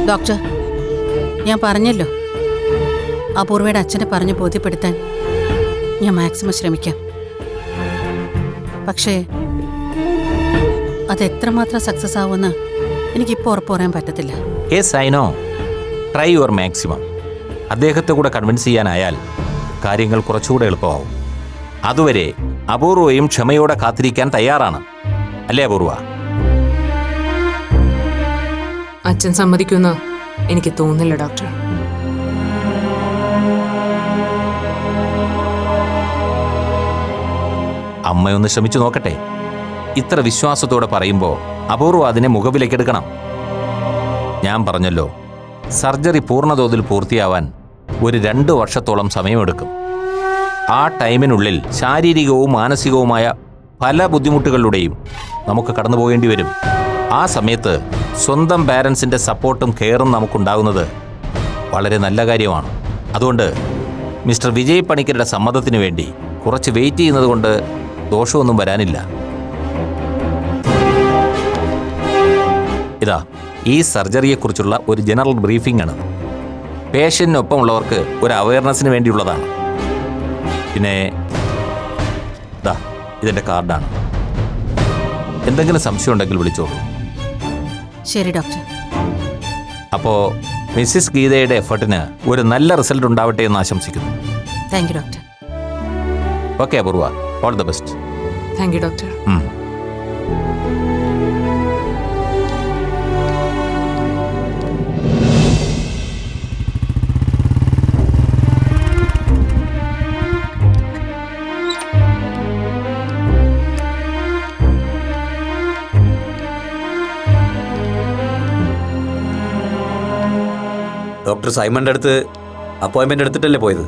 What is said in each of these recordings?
Doctor, ഞാൻ പറഞ്ഞല്ലോ, അപൂർവയുടെ അച്ഛനെ പറഞ്ഞ് ബോധ്യപ്പെടുത്താൻ ഞാൻ മാക്സിമം ശ്രമിക്കാം. പക്ഷേ അതെത്രമാത്രം സക്സസ് ആവുമെന്ന് എനിക്കിപ്പോൾ ഉറപ്പ് പറയാൻ പറ്റത്തില്ല. Yes, I know. Try your maximum. അദ്ദേഹത്തെ കൂടെ കൺവിൻസ് ചെയ്യാനായാൽ കാര്യങ്ങൾ കുറച്ചുകൂടെ എളുപ്പമാവും. അതുവരെ അപൂർവയും ക്ഷമയോടെ കാത്തിരിക്കാൻ തയ്യാറാണ്, അല്ലേ അപൂർവ? അച്ഛൻ സമ്മതിക്കുമെന്ന് എനിക്ക് തോന്നുന്നില്ല ഡോക്ടർ. അമ്മയൊന്ന് ശ്രമിച്ചു നോക്കട്ടെ. ഇത്ര വിശ്വാസത്തോടെ പറയുമ്പോൾ അപൂർവ അതിനെ മുഖവിലേക്കെടുക്കണം. ഞാൻ പറഞ്ഞല്ലോ, സർജറി പൂർണ്ണതോതിൽ പൂർത്തിയാവാൻ ഒരു 2 വർഷത്തോളം സമയമെടുക്കും. ആ ടൈമിനുള്ളിൽ ശാരീരികവും മാനസികവുമായ പല ബുദ്ധിമുട്ടുകളിലൂടെയും നമുക്ക് കടന്നു പോകേണ്ടി വരും. ആ സമയത്ത് സ്വന്തം പാരൻസിൻ്റെ സപ്പോർട്ടും കെയറും നമുക്കുണ്ടാകുന്നത് വളരെ നല്ല കാര്യമാണ്. അതുകൊണ്ട് മിസ്റ്റർ വിജയ് പണിക്കരുടെ സമ്മതത്തിന് വേണ്ടി കുറച്ച് വെയിറ്റ് ചെയ്യുന്നത് കൊണ്ട് ദോഷമൊന്നും വരാനില്ല. ഇതാ, ഈ സർജറിയെക്കുറിച്ചുള്ള ഒരു ജനറൽ ബ്രീഫിംഗ് ആണ്. പേഷ്യൻറ്റിനൊപ്പമുള്ളവർക്ക് ഒരു അവയർനെസ്സിന് വേണ്ടിയുള്ളതാണ്. പിന്നെ ഇതാ, ഇതെൻ്റെ കാർഡാണ്. എന്തെങ്കിലും സംശയം ഉണ്ടെങ്കിൽ വിളിച്ചോളൂ. ശരി ഡോക്ടർ. അപ്പോൾ മിസ്സിസ് ഗീതയുടെ എഫർട്ടിന് ഒരു നല്ല റിസൾട്ട് ഉണ്ടാവട്ടെ എന്ന് ആശംസിക്കുന്നു. Thank you doctor. Okay Apoorva, all the best. Thank you doctor. Doctor സൈമന്റെ അടുത്ത് അപ്പോയിൻമെന്റ് എടുത്തിട്ടല്ലേ പോയത്?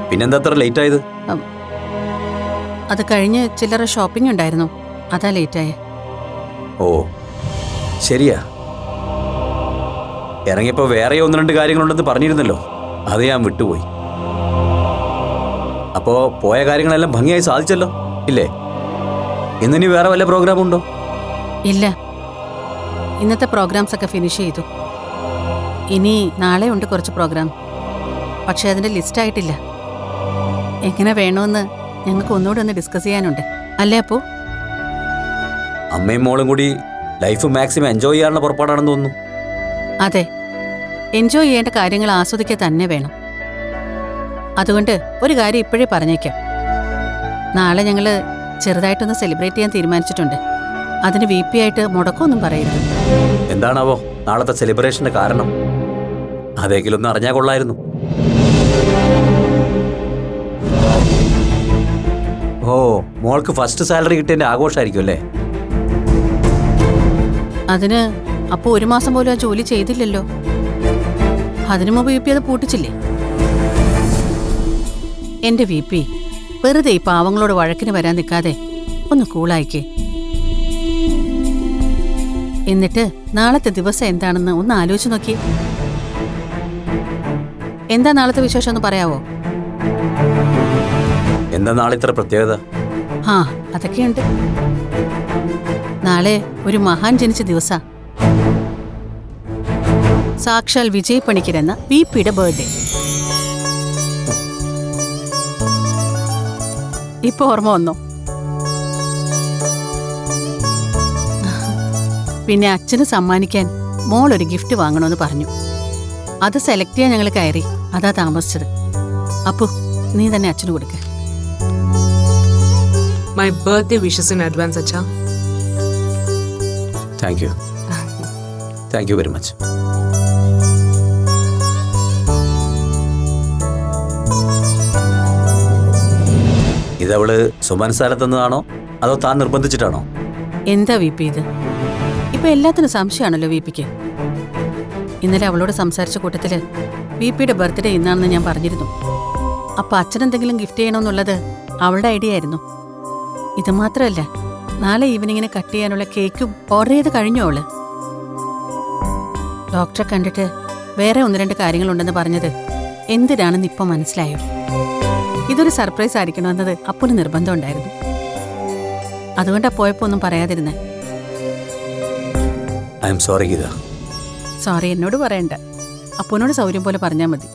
പിന്നെന്താ അത്ര ലേറ്റ് ആയത്? അത് കഴിഞ്ഞ് ചില്ലറ ഷോപ്പിംഗ് ഉണ്ടായിരുന്നു, അതാ ലേറ്റായേ. ഓ ശരിയാ. ഇറങ്ങിയപ്പോൾ വേറെ 1-2 കാര്യങ്ങളുണ്ടെന്ന് പറഞ്ഞിരുന്നല്ലോ, അത് ഞാൻ വിട്ടുപോയി. അപ്പോൾ പോയ കാര്യങ്ങളെല്ലാം ഭംഗിയായി സാധിച്ചല്ലോ, ഇല്ലേ? ഇന്നിനി വേറെ വല്ല പ്രോഗ്രാം ഉണ്ടോ? ഇല്ല, ഇന്നത്തെ പ്രോഗ്രാംസ് ഒക്കെ ഫിനിഷ് ചെയ്തു. ഇനി നാളെ ഉണ്ട് കുറച്ച് പ്രോഗ്രാം, പക്ഷെ അതിൻ്റെ ലിസ്റ്റ് ആയിട്ടില്ല. എങ്ങനെ വേണമെന്ന് ഞങ്ങൾക്ക് ഒന്നുകൂടെ ഒന്ന് ഡിസ്കസ് ചെയ്യാനുണ്ട്, അല്ലേ അപ്പോ? അമ്മയും മോളും കൂടി ലൈഫ് മാക്സിമം എൻജോയ് ചെയ്യാനുള്ള പുറപ്പാടാണെന്ന് തോന്നുന്നു. അതെ, എൻജോയ് ചെയ്യേണ്ട കാര്യങ്ങൾ ആസ്വദിക്കുക തന്നെ വേണം. അതുകൊണ്ട് ഒരു കാര്യം ഇപ്പോഴേ പറഞ്ഞേക്കാം. നാളെ ഞങ്ങൾ ചെറുതായിട്ടൊന്ന് സെലിബ്രേറ്റ് ചെയ്യാൻ തീരുമാനിച്ചിട്ടുണ്ട്. അതിന് VP ആയിട്ട് മുടക്കമൊന്നും പറയരുത്. എന്താണാവോ നാളത്തെ സെലിബ്രേഷന്റെ കാരണം? അതെങ്കിലും ഒന്ന് അറിഞ്ഞാൽ കൊള്ളായിരുന്നു. ഓ, മോൾക്ക് ഫസ്റ്റ് സാലറി കിട്ടിയതിന്റെ ആഘോഷമായിരിക്കും അല്ലേ? അതിന് അപ്പോൾ 1 മാസം പോലും ആ ജോലി ചെയ്തില്ലല്ലോ. അതിനു മുമ്പ് VP അത് പൂട്ടിച്ചില്ലേ? എന്റെ VP വെറുതെ ഈ പാവങ്ങളോട് വഴക്കിന് വരാൻ നിൽക്കാതെ ഒന്ന് കൂളായിക്കേ. എന്നിട്ട് നാളത്തെ ദിവസം എന്താണെന്ന് ഒന്ന് ആലോചിച്ച് നോക്കിയേ. എന്താ നാളത്തെ വിശേഷം ഒന്ന് പറയാവോ? എന്താ നാളെ ഇത്ര പ്രത്യേകത? ആ, അതൊക്കെയുണ്ട്. നാളെ ഒരു മഹാൻ ജനിച്ച ദിവസാ. സാക്ഷാൽ വിജയ് പണിക്കർ എന്ന VPയുടെ ബർത്ത്ഡേ. ഇപ്പൊ ഓർമ്മ വന്നോ? പിന്നെ അച്ഛന് സമ്മാനിക്കാൻ മോൾ ഒരു ഗിഫ്റ്റ് വാങ്ങണമെന്ന് പറഞ്ഞു. അത് സെലക്ട് ചെയ്യാൻ ഞങ്ങൾ കയറി, അതാ താമസിച്ചത്. അപ്പു, നീ തന്നെ അച്ഛന് കൊടുക്ക. My birthday wishes in advance, അച്ഛാ. Thank you. Thank you very much. ഇതവള് സുമൻ സ്ഥലത്തുനിന്നാണോ അതോ താൻ നിർബന്ധിച്ചിട്ടാണോ? എന്താ VP ഇത്? ഇപ്പൊ എല്ലാത്തിനും സംശയമാണല്ലോ VPക്ക്. ഇന്നലെ അവളോട് സംസാരിച്ച കൂട്ടത്തില് VPയുടെ ബർത്ത്ഡേ ഇന്നാണെന്ന് ഞാൻ പറഞ്ഞിരുന്നു. അപ്പൊ അച്ഛനെന്തെങ്കിലും ഗിഫ്റ്റ് ചെയ്യണമെന്നുള്ളത് അവളുടെ ഐഡിയ ആയിരുന്നു. ഇത് മാത്രമല്ല, നാളെ ഈവനിങ്ങിന് കട്ട് ചെയ്യാനുള്ള കേക്കും ഓർഡർ ചെയ്ത് കഴിഞ്ഞോ അവള്? ഡോക്ടറെ കണ്ടിട്ട് വേറെ 1-2 കാര്യങ്ങളുണ്ടെന്ന് പറഞ്ഞത് എന്തിനാണെന്ന് ഇപ്പൊ മനസ്സിലായോ? ഇതൊരു സർപ്രൈസ് ആയിരിക്കണമെന്നത് അപ്പന് നിർബന്ധം ഉണ്ടായിരുന്നു. അതുകൊണ്ടാ പോയപ്പോ ഒന്നും പറയാതിരുന്നേ. I am sorry Geetha. Sorry എന്നോട് പറയണ്ട, അപ്പൂനോട് സൗകര്യം പോലെ പറഞ്ഞാൽ മതി.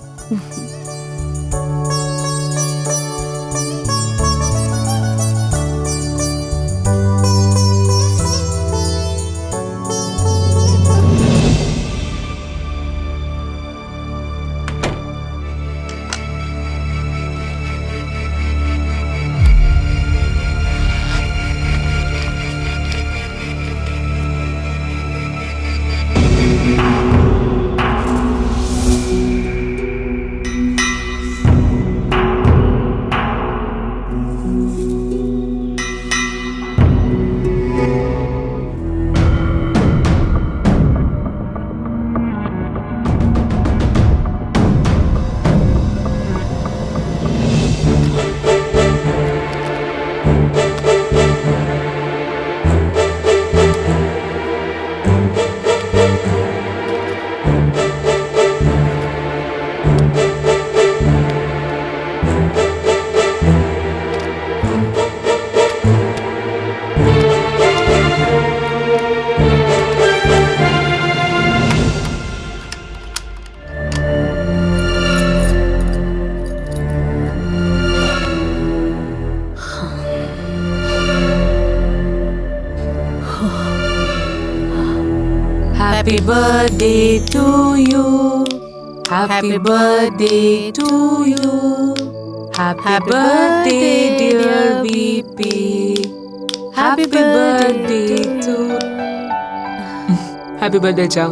Happy birthday to you. Happy birthday to you. Happy birthday, dear VP. Happy birthday to. Happy birthday, Chow.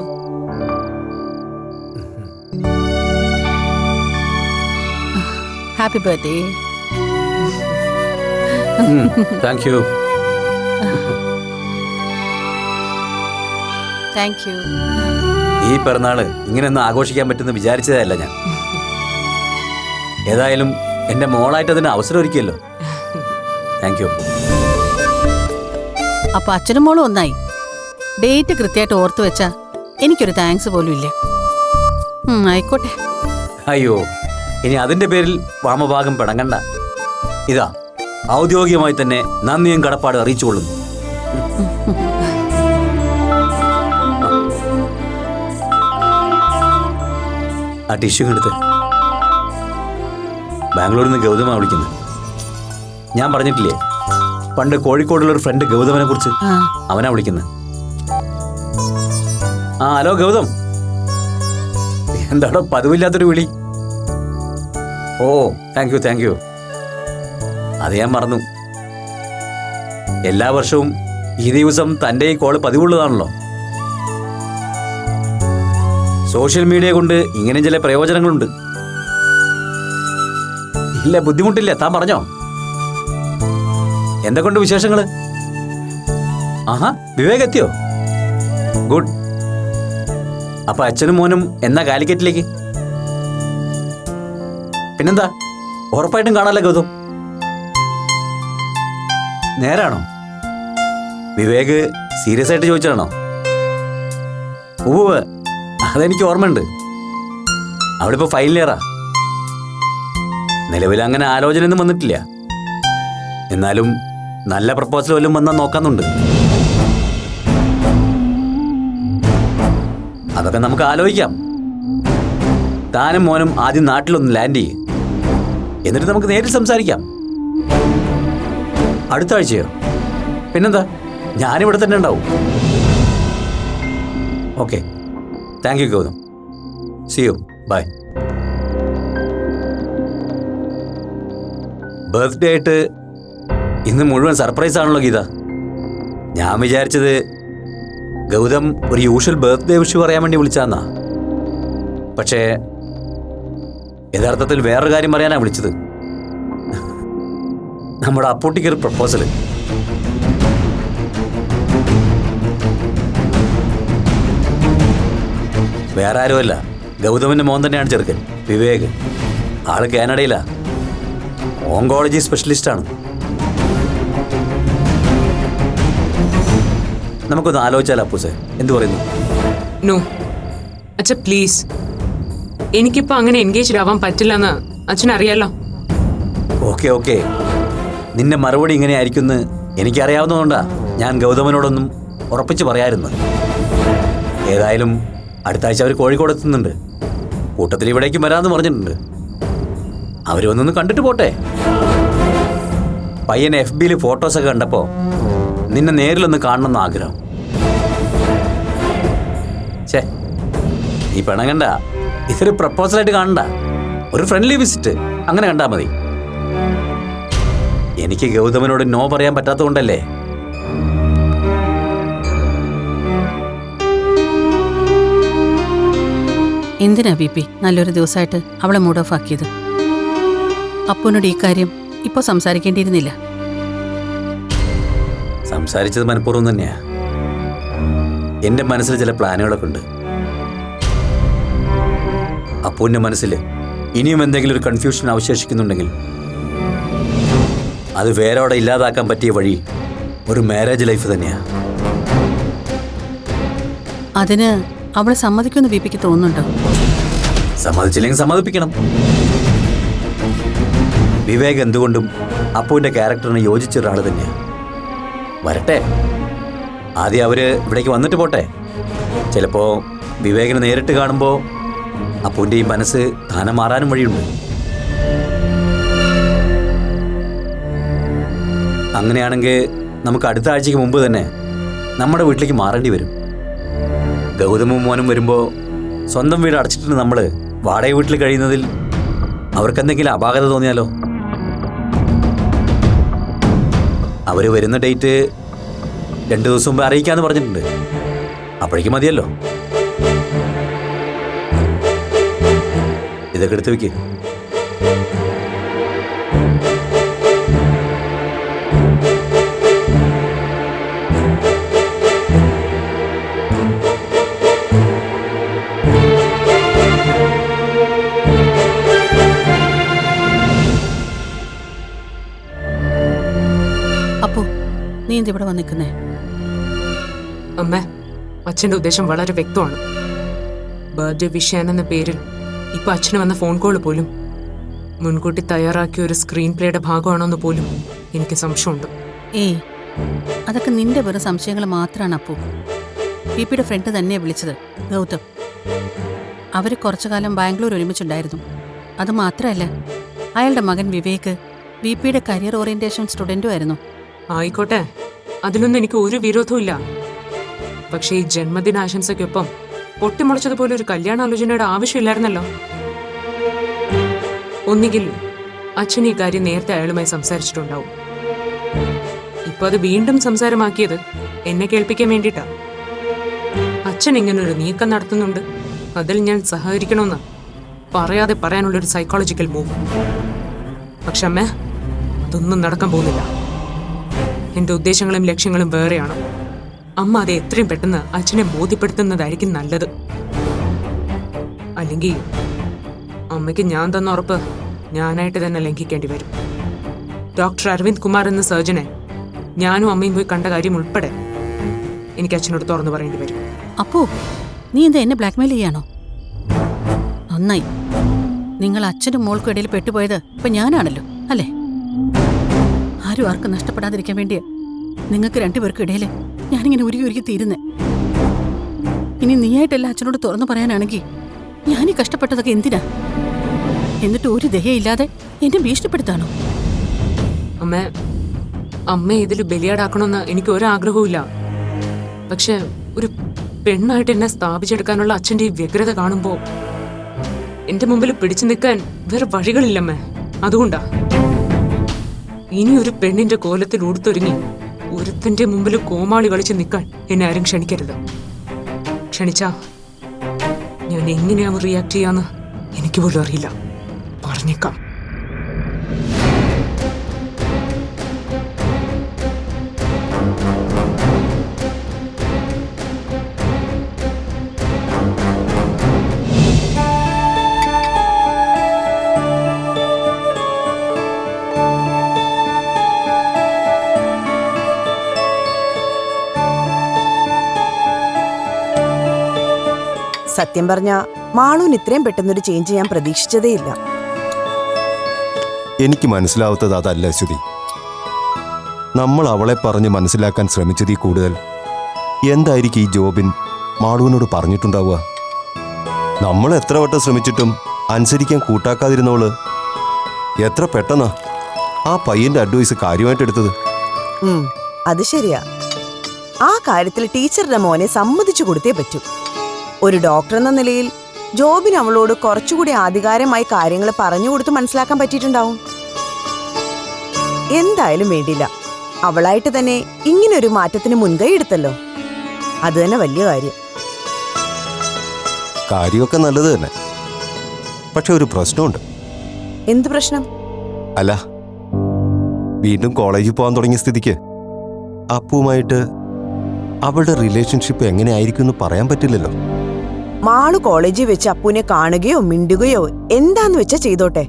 Happy birthday. Thank you. Thank U. ഈ പിറന്നാള് ഇങ്ങനെയൊന്നും ആഘോഷിക്കാൻ പറ്റുമെന്ന് വിചാരിച്ചതല്ല ഞാൻ. ഏതായാലും എന്റെ മോളായിട്ട് അതിന് അവസരം ഒരുക്കിയല്ലോ. Thank you. അപ്പൊ അച്ഛനും മോളും ഒന്നായി. ഡേറ്റ് കൃത്യമായിട്ട് ഓർത്തു വെച്ചാ എനിക്കൊരു താങ്ക്സ് പോലും ഇല്ല. ആയിക്കോട്ടെ. അയ്യോ, ഇനി അതിന്റെ പേരിൽ വാമഭാഗം പിണങ്ങണ്ട. ഇതാ ഔദ്യോഗികമായി തന്നെ നന്ദിയും കടപ്പാടും അറിയിച്ചുകൊള്ളുന്നു. ആ ടിഷ്യൂ എടുത്ത്. ബാംഗ്ലൂരിൽ നിന്ന് ഗൗതമ വിളിക്കുന്നത്. ഞാൻ പറഞ്ഞിട്ടില്ലേ പണ്ട് കോഴിക്കോടുള്ളൊരു ഫ്രണ്ട് ഗൗതമനെ കുറിച്ച്? അവനാ വിളിക്കുന്നത്. ആ ഹലോ ഗൗതം, എന്താടോ പതിവില്ലാത്തൊരു വിളി? ഓ താങ്ക് യു താങ്ക് യു. അത് ഞാൻ മറന്നു. എല്ലാ വർഷവും ഈ ദിവസം തൻ്റെ ഈ കോള് പതിവുള്ളതാണല്ലോ. സോഷ്യൽ മീഡിയ കൊണ്ട് ഇങ്ങനെ ചില പ്രയോജനങ്ങളുണ്ട്. ഇല്ല ബുദ്ധിമുട്ടില്ല, താൻ പറഞ്ഞോ. എന്തൊക്കെയുണ്ട് വിശേഷങ്ങള്? ആഹാ, വിവേക് എത്തിയോ? ഗുഡ്. അപ്പൊ അച്ഛനും മോനും എന്നാ കാലിക്കറ്റിലേക്ക്? പിന്നെന്താ, ഉറപ്പായിട്ടും കാണാല്ലോ ഗൗതം. നേരാണോ? വിവേക് സീരിയസ് ആയിട്ട് ചോദിച്ചാണോ? ഉവ്വ്, അതെനിക്ക് ഓർമ്മയുണ്ട്. അവിടെ ഇപ്പൊ ഫൈനൽ ഇയറാ. നിലവിൽ അങ്ങനെ ആലോചനയൊന്നും വന്നിട്ടില്ല. എന്നാലും നല്ല പ്രപ്പോസൽ വല്ലതും വന്നാൽ നോക്കാന്നുണ്ട്. അതൊക്കെ നമുക്ക് ആലോചിക്കാം. താനും മോനും ആദ്യം നാട്ടിലൊന്ന് ലാൻഡ് ചെയ്യും, എന്നിട്ട് നമുക്ക് നേരിൽ സംസാരിക്കാം. അടുത്ത ആഴ്ചയോ? പിന്നെന്താ, ഞാനിവിടെ തന്നെ ഉണ്ടാവും. Okay, thank you Gautam. See you, bye. Birthday ആയിട്ട് ഇന്ന് മുഴുവൻ സർപ്രൈസ് ആണല്ലോ ഗീത. ഞാൻ വിചാരിച്ചത് ഗൗതം ഒരു യൂഷ്വൽ ബർത്ത്ഡേ വിഷ് പറയാൻ വേണ്ടി വിളിച്ചാന്നാ. പക്ഷേ യഥാർത്ഥത്തിൽ വേറൊരു കാര്യം പറയാനാണ് വിളിച്ചത്. നമ്മുടെ അപ്പൂട്ടിക്കൊരു പ്രപ്പോസല്. വേറെ ആരുമല്ല, ഗൗതമിന്റെ മോൻ തന്നെയാണ് ചെറുക്കൻ, വിവേക്. ആള് കാനഡയിലാ, ഓങ്കോളജി സ്പെഷ്യലിസ്റ്റാണ്. നമുക്കൊന്ന് ആലോചിച്ചാലോ അപ്പൂസേ, എന്തു പറയുന്നു? നോ അച്ഛ, പ്ലീസ്. എനിക്കിപ്പോ അങ്ങനെ എൻഗേജ്ഡ് ആവാൻ പറ്റില്ലെന്ന് അച്ഛനറിയാലോ. ഓക്കെ ഓക്കെ, നിന്റെ മറുപടി ഇങ്ങനെ ആയിരിക്കുമെന്ന് എനിക്കറിയാവുന്നതുകൊണ്ടാ ഞാൻ ഗൗതമനോടൊന്നും ഉറപ്പിച്ച് പറയാമായിരുന്നു. ഏതായാലും അടുത്ത ആഴ്ച അവർ കോഴിക്കോട് എത്തുന്നുണ്ട്. കൂട്ടത്തിൽ ഇവിടേക്കും വരാമെന്ന് പറഞ്ഞിട്ടുണ്ട്. അവർ വന്നൊന്ന് കണ്ടിട്ട് പോട്ടെ. പയ്യൻ FB-യിൽ ഫോട്ടോസൊക്കെ കണ്ടപ്പോൾ നിന്നെ നേരിലൊന്ന് കാണണമെന്ന് ആഗ്രഹം. ഛേ, നീ പിണങ്ങണ്ട. ഇതൊരു പ്രപ്പോസലായിട്ട് കാണണ്ട, ഒരു ഫ്രണ്ട്ലി വിസിറ്റ് അങ്ങനെ കണ്ടാൽ മതി. എനിക്ക് ഗൗതമനോട് നോ പറയാൻ പറ്റാത്തതുകൊണ്ടല്ലേ. എന്തിനാ VP നല്ലൊരു ദിവസമായിട്ട് അവളെ മൂഡ് ഓഫ് ആക്കിയത്? അപ്പുവിനോട് ഈ കാര്യം ഇപ്പോൾ സംസാരിക്കേണ്ടിയിരുന്നില്ല. സംസാരിച്ചത് മനഃപൂർവ്വം തന്നെയാ. എൻ്റെ മനസ്സിൽ ചില പ്ലാനുകളൊക്കെ ഉണ്ട്. അപ്പുവിൻ്റെ മനസ്സിൽ ഇനിയും എന്തെങ്കിലും ഒരു കൺഫ്യൂഷൻ അവശേഷിക്കുന്നുണ്ടെങ്കിൽ അത് വേറെ അവിടെ ഇല്ലാതാക്കാൻ പറ്റിയ വഴി ഒരു മാരേജ് ലൈഫ് തന്നെയാ. അതിന് അവളെ സമ്മതിക്കുമെന്ന് VPക്ക് തോന്നുന്നുണ്ടോ? സമ്മതിച്ചില്ലെങ്കിൽ സമ്മതിപ്പിക്കണം. വിവേക് എന്തുകൊണ്ടും അപ്പുവിൻ്റെ ക്യാരക്ടറിന് യോജിച്ച ഒരാൾ തന്നെയാണ്. വരട്ടെ, ആദ്യം അവർ ഇവിടേക്ക് വന്നിട്ട് പോട്ടെ. ചിലപ്പോൾ വിവേകിനെ നേരിട്ട് കാണുമ്പോൾ അപ്പുവിൻ്റെ ഈ മനസ്സ് താനെ മാറാനും വഴിയുണ്ട്. അങ്ങനെയാണെങ്കിൽ നമുക്ക് അടുത്ത ആഴ്ചയ്ക്ക് മുമ്പ് തന്നെ നമ്മുടെ വീട്ടിലേക്ക് മാറേണ്ടി വരും. ഗൗതമും മോനും വരുമ്പോൾ സ്വന്തം വീട് അടച്ചിട്ട് നമ്മൾ വാടക വീട്ടിൽ കഴിയുന്നതിൽ അവർക്കെന്തെങ്കിലും അപാകത തോന്നിയാലോ? അവർ വരുന്ന ഡേറ്റ് 2 ദിവസം മുമ്പ് അറിയിക്കാമെന്ന് പറഞ്ഞിട്ടുണ്ട്. അപ്പോഴേക്കും മതിയല്ലോ. ഇതൊക്കെ എടുത്ത് വയ്ക്ക്. അപ്പു, നീ എന്തിവിടെ വന്നിക്കുന്നേ? അമ്മ, അച്ഛൻ്റെ ഉദ്ദേശം വളരെ വ്യക്തമാണ്. ബർത്ത്ഡേ വിഷയാനെന്ന പേരിൽ ഇപ്പൊ അച്ഛന് വന്ന ഫോൺ കോൾ പോലും മുൻകൂട്ടി തയ്യാറാക്കിയ ഒരു സ്ക്രീൻ പ്ലേയുടെ ഭാഗമാണോന്ന് പോലും എനിക്ക് സംശയമുണ്ട്. ഏയ്, അതൊക്കെ നിന്റെ വെറും സംശയങ്ങൾ മാത്രമാണ് അപ്പു. VPയുടെ ഫ്രണ്ട് തന്നെയാണ് വിളിച്ചത്, ഗൗതം. അവർ കുറച്ചു കാലം ബാംഗ്ലൂർ ഒരുമിച്ചുണ്ടായിരുന്നു. അത് മാത്രമല്ല, അയാളുടെ മകൻ വിവേക് VPയുടെ കരിയർ ഓറിയന്റേഷൻ സ്റ്റുഡൻറ്റും ആയിരുന്നു. ആയിക്കോട്ടെ, അതിലൊന്നും എനിക്ക് ഒരു വിരോധവും ഇല്ല. പക്ഷേ ഈ ജന്മദിനാശംസയ്ക്കൊപ്പം പൊട്ടിമുളച്ചതുപോലെ ഒരു കല്യാണാലോചനയുടെ ആവശ്യമില്ലായിരുന്നല്ലോ. ഒന്നുകിൽ അച്ഛൻ ഈ കാര്യം നേരത്തെ അയാളുമായി സംസാരിച്ചിട്ടുണ്ടാവും. ഇപ്പൊ അത് വീണ്ടും സംസാരമാക്കിയത് എന്നെ കേൾപ്പിക്കാൻ വേണ്ടിയിട്ടാ. അച്ഛൻ ഇങ്ങനൊരു നീക്കം നടത്തുന്നുണ്ട്, അതിൽ ഞാൻ സഹകരിക്കണമെന്ന് പറയാതെ പറയാനുള്ളൊരു സൈക്കോളജിക്കൽ മൂവ്. പക്ഷെ അമ്മ, അതൊന്നും നടക്കാൻ പോകുന്നില്ല. എൻ്റെ ഉദ്ദേശങ്ങളും ലക്ഷ്യങ്ങളും വേറെയാണ്. അമ്മ അത് എത്രയും പെട്ടെന്ന് അച്ഛനെ ബോധ്യപ്പെടുത്തുന്നതായിരിക്കും നല്ലത്. അല്ലെങ്കിൽ അമ്മയ്ക്ക് ഞാൻ തന്ന ഉറപ്പ് ഞാനായിട്ട് തന്നെ ലംഘിക്കേണ്ടി വരും. ഡോക്ടർ അരവിന്ദ് കുമാർ എന്ന സർജനെ ഞാനും അമ്മയും പോയി കണ്ട കാര്യം ഉൾപ്പെടെ എനിക്ക് അച്ഛനോട് തുറന്നു പറയേണ്ടി വരും. അപ്പോ നീ എന്താ എന്നെ ബ്ലാക്ക്മെയിൽ ചെയ്യാണോ? നന്നായി. നിങ്ങൾ അച്ഛനും മോൾക്കും ഇടയിൽ പെട്ടുപോയത് ഇപ്പൊ ഞാനാണല്ലോ, അല്ലേ? ആരും ആർക്കും നഷ്ടപ്പെടാതിരിക്കാൻ വേണ്ടിയാ നിങ്ങൾക്ക് രണ്ടുപേർക്കും ഇടയിൽ ഞാനിങ്ങനെ ഉരുകി തീരുന്നേ. ഇനി നീയായിട്ടല്ല അച്ഛനോട് തുറന്നു പറയാനാണെങ്കിൽ ഞാനീ കഷ്ടപ്പെട്ടതൊക്കെ എന്തിനാ? എന്നിട്ട് ഒരു ദയയില്ലാതെ എന്നെ ഭീഷണിപ്പെടുത്താണോ? അമ്മ ഇതിൽ ബലിയാടാക്കണമെന്ന് എനിക്ക് ഒരാഗ്രഹവുമില്ല. പക്ഷെ ഒരു പെണ്ണായിട്ട് എന്നെ സ്ഥാപിച്ചെടുക്കാനുള്ള അച്ഛൻ്റെ ഈ വ്യഗ്രത കാണുമ്പോൾ എന്റെ മുമ്പിൽ പിടിച്ചു നിൽക്കാൻ വേറെ വഴികളില്ലമ്മേ. അതുകൊണ്ടാ ഇനി ഒരു പെണ്ണിന്റെ കോലത്തിൽ ഉടുത്തൊരുങ്ങി ഒരുത്തന്റെ മുമ്പിൽ കോമാളി കളിച്ച് നിൽക്കാൻ എന്നെ ആരും ക്ഷണിക്കരുത്. ക്ഷണിച്ചാ ഞാൻ എങ്ങനെയാവും റിയാക്ട് ചെയ്യാന്ന് എനിക്ക് പോലും അറിയില്ല. പറഞ്ഞേക്കാം. സത്യം പറഞ്ഞ മാളൂന് ഇത്രയും പെട്ടെന്നൊരു ചേഞ്ച് ഞാൻ പ്രതീക്ഷിച്ചതേയില്ല. എനിക്ക് മനസ്സിലാവാത്തത് അതല്ല ശ്രുതി. നമ്മൾ അവളെ പറഞ്ഞ് മനസ്സിലാക്കാൻ ശ്രമിച്ചതിൽ കൂടുതൽ എന്തായിരിക്കും ഈ ജോബിൻ മാളുവിനോട് പറഞ്ഞിട്ടുണ്ടാവുക? നമ്മൾ എത്ര വട്ടം ശ്രമിച്ചിട്ടും അനുസരിക്കാൻ കൂട്ടാക്കാതിരുന്നവള് എത്ര പെട്ടെന്നാ ആ പയ്യന്റെ അഡ്വൈസ് കാര്യമായിട്ട് എടുത്തത്. അത് ശരിയാ. ആ കാര്യത്തിൽ ടീച്ചറുടെ മോനെ സമ്മതിച്ചു കൊടുത്തേ പറ്റൂ. ഒരു ഡോക്ടർ എന്ന നിലയിൽ ജോബിന് അവളോട് കുറച്ചുകൂടി ആധികാരമായി കാര്യങ്ങൾ പറഞ്ഞു കൊടുത്ത് മനസ്സിലാക്കാൻ പറ്റിയിട്ടുണ്ടാവും. എന്തായാലും വേണ്ടില്ല, അവളായിട്ട് തന്നെ ഇങ്ങനൊരു മാറ്റത്തിന് മുൻകൈ എടുത്തല്ലോ. അത് തന്നെ വലിയ കാര്യം. കാര്യമൊക്കെ നല്ലത് തന്നെ, പക്ഷെ ഒരു പ്രശ്നമുണ്ട്. എന്ത് പ്രശ്നം? അല്ല, വീണ്ടും കോളേജിൽ പോകാൻ തുടങ്ങിയ സ്ഥിതിക്ക് അപ്പുവുമായിട്ട് അവളുടെ റിലേഷൻഷിപ്പ് എങ്ങനെയായിരിക്കും എന്ന് പറയാൻ പറ്റില്ലല്ലോ. മാളു കോളേജിൽ വെച്ച് അപ്പുവിനെ കാണുകയോ മിണ്ടുകയോ എന്താന്ന് വെച്ചാ ചെയ്തോട്ടെ.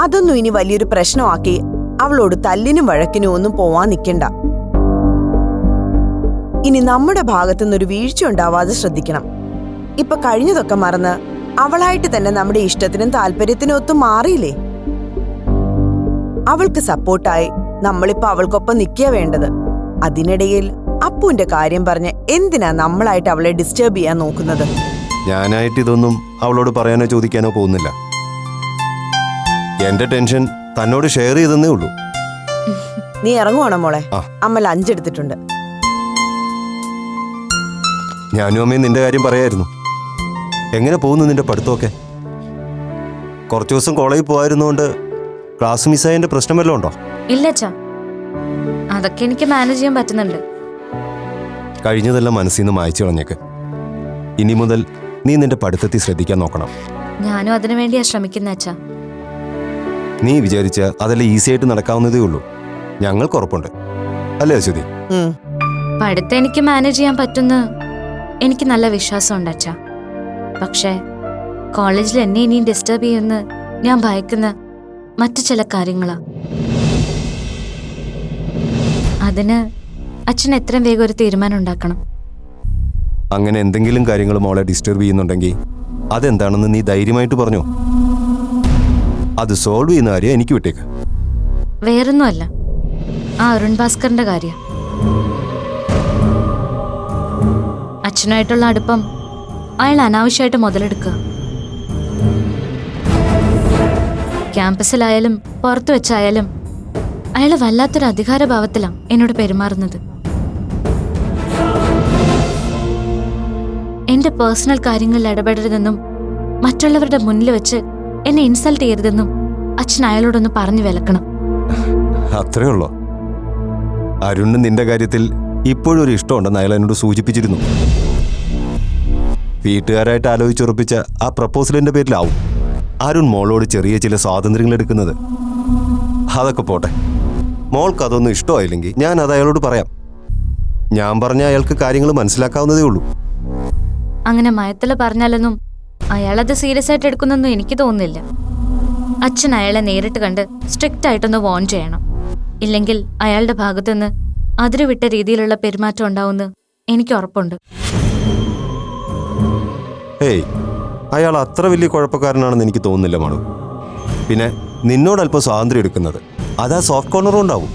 അതൊന്നും ഇനി വലിയൊരു പ്രശ്നമാക്കി അവളോട് തല്ലിനും വഴക്കിനും ഒന്നും പോവാൻ നിൽക്കണ്ട. ഇനി നമ്മുടെ ഭാഗത്തുനിന്നൊരു വീഴ്ച ഉണ്ടാവാതെ ശ്രദ്ധിക്കണം. ഇപ്പൊ കഴിഞ്ഞതൊക്കെ മറന്ന് അവളായിട്ട് തന്നെ നമ്മുടെ ഇഷ്ടത്തിനും താല്പര്യത്തിനും ഒത്തും മാറിയില്ലേ? അവൾക്ക് സപ്പോർട്ടായി നമ്മളിപ്പോ അവൾക്കൊപ്പം നിൽക്കുക വേണ്ടത്. അതിനിടയിൽ അപ്പുവിന്റെ കാര്യം പറഞ്ഞ് എന്തിനാ നമ്മളായിട്ട് അവളെ ഡിസ്റ്റർബ് ചെയ്യാൻ നോക്കുന്നത്? ഞാനായിട്ട് ഇതൊന്നും അവളോട് പറയാനോ ചോദിക്കാനോ പോകുന്നില്ല. എന്റെ ടെൻഷൻ തന്നോട് ഷെയർ ചെയ്തെന്നേ ഉള്ളൂ. നീ ഇറങ്ങുവാണോ മോളെ? ആ. അമ്മ ലഞ്ച് എടുത്തിട്ടുണ്ട്. ഞാനും അമ്മയും നിന്റെ കാര്യം പറയായിരുന്നു. എങ്ങനെ പോകുന്നു നിന്റെ പഠിത്തമൊക്കെ? കുറച്ചു ദിവസം കോളേജിൽ പോകാതിരുന്നോണ്ട് ക്ലാസ് മിസ്സായതിന്റെ പ്രശ്നം വല്ലതും ഉണ്ടോ? ഇല്ല അച്ഛാ, അതൊക്കെ എനിക്ക് മാനേജ് ചെയ്യാൻ പറ്റുന്നുണ്ട്. കഴിഞ്ഞതെല്ലാം മനസ്സിൽ നിന്ന് മായ്ച്ചു കളഞ്ഞേക്ക്. ഇനി മുതൽ നീ നിന്റെ പഠിത്തത്തിൽ ശ്രദ്ധിക്കാൻ നോക്കണം. ഞാനും അതിനു വേണ്ടിയാ ശ്രമിക്കുന്ന അച്ഛാ. നീ വിചാരിച്ച അതെല്ലാം ഈസി ആയിട്ട് നടക്കാവുന്നതേ ഉള്ളൂ. ഞങ്ങൾക്ക് ഉറപ്പുണ്ട്, അല്ലേ അശ്വതി? പഠിത്തം എനിക്ക് മാനേജ് ചെയ്യാൻ പറ്റുന്ന എനിക്ക് നല്ല വിശ്വാസമുണ്ട് അച്ഛാ. പക്ഷേ കോളേജിൽ എന്നെ ഇനിയും ഡിസ്റ്റർബ് ചെയ്യുമെന്ന് ഞാൻ ഭയക്കുന്ന മറ്റു ചില കാര്യങ്ങളാ. അതിന് അച്ഛൻ എത്രയും വേഗം ഒരു തീരുമാനം ഉണ്ടാക്കണം. അങ്ങനെ എന്തെങ്കിലും കാര്യങ്ങൾ മോളെ ഡിസ്റ്റർബ് ചെയ്യുന്നുണ്ടെങ്കിൽ അതെന്താണെന്ന് നീ ധൈര്യമായിട്ട് പറഞ്ഞോ. അത് സോൾവ് ചെയ്യുന്ന കാര്യം എനിക്ക് വിട്ടേക്ക്. വേറൊന്നുമല്ല, ആ അരുൺ ഭാസ്കറിന്റെ കാര്യം. അച്ഛനായിട്ടുള്ള അടുപ്പം അയാൾ അനാവശ്യമായിട്ട് മുതലെടുക്കുക. ക്യാമ്പസിലായാലും പുറത്തു വെച്ചായാലും അയാൾ വല്ലാത്തൊരു അധികാരഭാവത്തിലാണ് എന്നോട് പെരുമാറുന്നത്. എന്റെ പേഴ്സണൽ കാര്യങ്ങളിൽ ഇടപെടരുതെന്നും മറ്റുള്ളവരുടെ മുന്നിൽ വെച്ച് എന്നെ ഇൻസൾട്ട് ചെയ്യരുതെന്നും അച്ഛൻ അയാളോടൊന്ന് പറഞ്ഞു വിലക്കണം. അത്രേ ഉള്ളോ? അരുണിന് നിന്റെ കാര്യത്തിൽ ഇപ്പോഴും ഒരു ഇഷ്ടമുണ്ടെന്ന് അയാൾ എന്നോട് സൂചിപ്പിച്ചിരുന്നു. വീട്ടുകാരായിട്ട് ആലോചിച്ചുറപ്പിച്ച ആ പ്രപ്പോസലിന്റെ പേരിലാവും അരുൺ മോളോട് ചെറിയ ചില സ്വാതന്ത്ര്യങ്ങൾ എടുക്കുന്നത്. അതൊക്കെ പോട്ടെ, മോൾക്ക് അതൊന്നും ഇഷ്ടമായില്ലെങ്കിൽ ഞാൻ അത് അയാളോട് പറയാം. ഞാൻ പറഞ്ഞ അയാൾക്ക് കാര്യങ്ങൾ മനസ്സിലാക്കാവുന്നതേ ഉള്ളൂ. അങ്ങനെ മയത്തില് പറഞ്ഞാലൊന്നും അയാളത് സീരിയസ് ആയിട്ട് എടുക്കുന്നൊന്നും എനിക്ക് തോന്നുന്നില്ല. അച്ഛൻ അയാളെ നേരിട്ട് കണ്ട് സ്ട്രിക്റ്റ് ആയിട്ടൊന്ന് വാൺ ചെയ്യണം. ഇല്ലെങ്കിൽ അയാളുടെ ഭാഗത്തുനിന്ന് അതിരുവിട്ട രീതിയിലുള്ള പെരുമാറ്റം ഉണ്ടാവുമെന്ന് എനിക്ക് ഉറപ്പുണ്ട്. ഏയ്, അയാൾ അത്ര വലിയ കുഴപ്പക്കാരനാണെന്ന് എനിക്ക് തോന്നുന്നില്ല മാണു. പിന്നെ നിന്നോട് അല്പം സ്വാതന്ത്ര്യം എടുക്കുന്നത് അതാ സോഫ്റ്റ് കോർണറും ഉണ്ടാവും.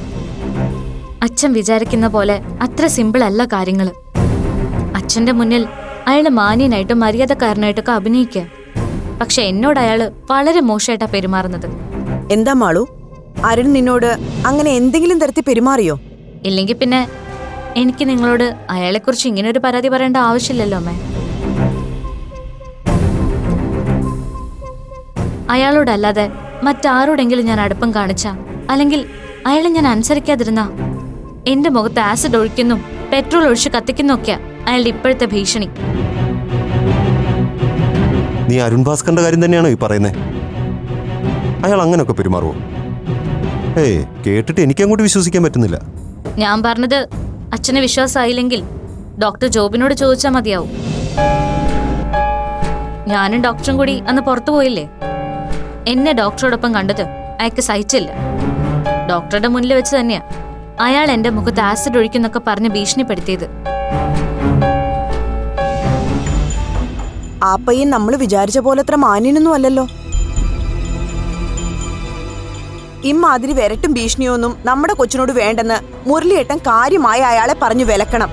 അച്ഛൻ വിചാരിക്കുന്ന പോലെ അത്ര സിമ്പിൾ അല്ല കാര്യങ്ങള്. അച്ഛന്റെ മുന്നിൽ അയാള് മാന്യനായിട്ടും മര്യാദക്കാരനായിട്ടൊക്കെ അഭിനയിക്കുക. പക്ഷെ എന്നോട് അയാള് വളരെ മോശമായിട്ടാ പെരുമാറുന്നത്. എന്താ മാളു, അരുൺ നിന്നോട് അങ്ങനെ എന്തെങ്കിലും തരത്തിൽ പെരുമാറിയോ? ഇല്ലെങ്കിൽ പിന്നെ എനിക്ക് നിങ്ങളോട് അയാളെക്കുറിച്ച് ഇങ്ങനെ ഒരു പരാതി പറയേണ്ട ആവശ്യമില്ലല്ലോ അമ്മേ. അയാളോടല്ലാതെ മറ്റാരോടെങ്കിലും ഞാൻ അടുപ്പം കാണിച്ച, അല്ലെങ്കിൽ അയാളെ ഞാൻ അനുസരിക്കാതിരുന്ന എന്റെ മുഖത്ത് ആസിഡ് ഒഴിക്കുന്നു, പെട്രോൾ ഒഴിച്ച് കത്തിക്കുന്നൊക്കെയാ അയാളുടെ ഇപ്പോഴത്തെ ഭീഷണി. നീ അരുൺ ഭാസ്കറിന്റെ കാര്യം തന്നെയാണോ ഈ പറയുന്നേ? അയാൾ അങ്ങനെയൊക്കെ പെരുമാറുമോ? ഏയ്, കേട്ടിട്ട് എനിക്കങ്ങോട്ട് വിശ്വസിക്കാൻ പറ്റുന്നില്ല. ഞാൻ പറഞ്ഞത് അച്ഛന് വിശ്വാസമായില്ലെങ്കിൽ ഡോക്ടർ ജോബിനോട് ചോദിച്ചാൽ മതിയാവും. ഞാനും ഡോക്ടറും കൂടി അന്ന് പുറത്തു പോയില്ലേ? എന്നെ ഡോക്ടറോടൊപ്പം കണ്ടത് അയാൾക്ക് സഹിച്ചില്ല. ഡോക്ടറുടെ മുന്നിൽ വെച്ച് തന്നെയാ അയാൾ എന്റെ മുഖത്ത് ആസിഡ് ഒഴിക്കുന്നൊക്കെ പറഞ്ഞ് ഭീഷണിപ്പെടുത്തിയത്. ആ പയ്യൻ നമ്മൾ വിചാരിച്ച പോലെ അത്ര മാന്യനൊന്നും അല്ലല്ലോ. ഇമ്മാതിരി വിരട്ടും ഭീഷണിയൊന്നും നമ്മുടെ കൊച്ചിനോട് വേണ്ടെന്ന് മുരളിയേട്ടൻ കാര്യമായി അയാളെ പറഞ്ഞു വിലക്കണം.